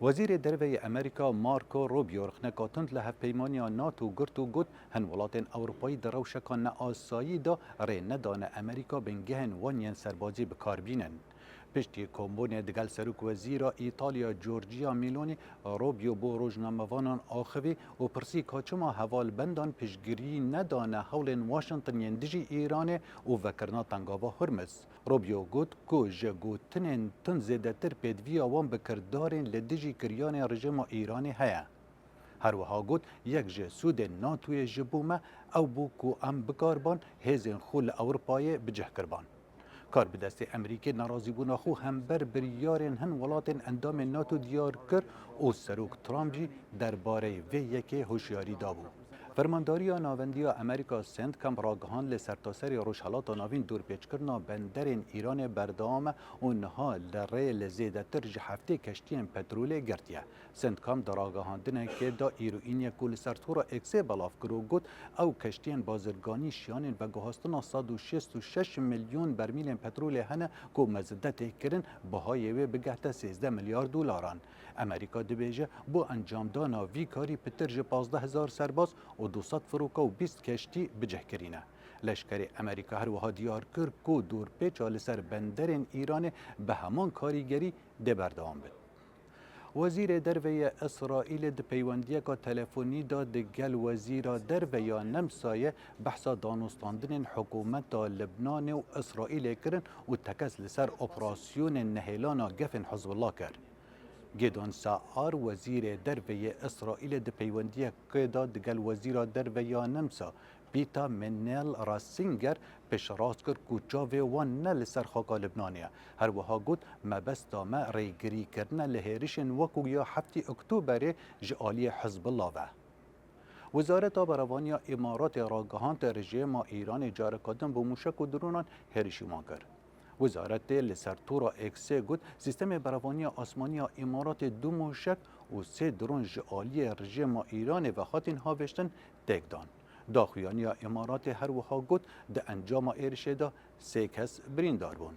وزیر دروی امریکا مارکو روبیو رخنکاتند له پیمانی ناتو گرتو گوت هن ولاتین اروپایی دروشکان آسایی دا ری ندان امریکا بنگهن وانین سربازی بکاربینن. پشتی کمبون دگل سروک وزیر ایتالیا جورجیا میلونی روبیو بو روزنامه‌وانان آخوی و پرسی کاچما حوال بندان پیشگیری ندانه حول واشنطن یندجی ایران و وکرنا تنگاوا هرمز. روبیو گوت کو جگوتنن تن زیدتر پیدوی آوان بکردارن لدجی کریان رژیم ایران هیا. هر وها گوت یک جسود ناتوی جبومه او بو کو ام بکاربان هزین خول اروپای بجه کربان. کار به دست امریکا ناراضی بونا خو هم بر بریارن هن ولاتن اندام ناتو دیار کر او سروک ترامپ درباره وی یکی هوشیاری دابو. فرمانداری ناوندی امریکا سنت کم راگهان لسرتاسری روشحالات ناوین دور پیچ کرنا بندرین ایران بردام اونها لره لزیده تر جهفته کشتین پترول گرتیه. سنت کم در راگهان دنه که دا ایروینی کل سرطورا اکسه بلاف کرو گود او کشتین بازرگانی شیانین و گوهستنا 166 میلیون برمیل پترول هنه که مزدت کرن بهای وی بگهت 13 میلیارد دلاران. امریکا دبیجه با انجام دانا وی کاری پتر 15,000 سرباز و 200 فروکا و 20 کشتی بجه کرینه. لشکر امریکا هر وها دیار کرد که دور پیچ لسر بندرین ایران به همان کاریگری ده بردام بید. وزیر دروی اسرائیل د پیوندیه که تلفنی داد گل وزیر دروی نمسایه بحثا دانستاندن حکومت لبنان و اسرائیل کرن و تکس لسر اپراسیون نهیلانا گفن حزب الله کرد. گیدون ساعر وزیر دروی اسرائیل د پیوندیه که داد گل وزیر دروی نمسا بیتا منل راسینگر پیش راست کرد که جاوه وان نه لسر خاکا لبنانیه. هر وها گود مبستا ما ریگری کردن لهریشن وکو یا 7 اکتبر جعالی حزب الله و. وزارت آبروانی امارات راگهانت رژیم ایران جارکادن با موشک و درونان هریشیمان کرد. وزارت لسرطورا اکسه گود سیستم بروانی آسمانی امارات 2 موشک و 3 درون جعالی رژیم ایران و خاطین هاوشتن تکدان. داخویانی امارات هر وها گود ده انجام ایرشه دا 3 کس بریندار بون.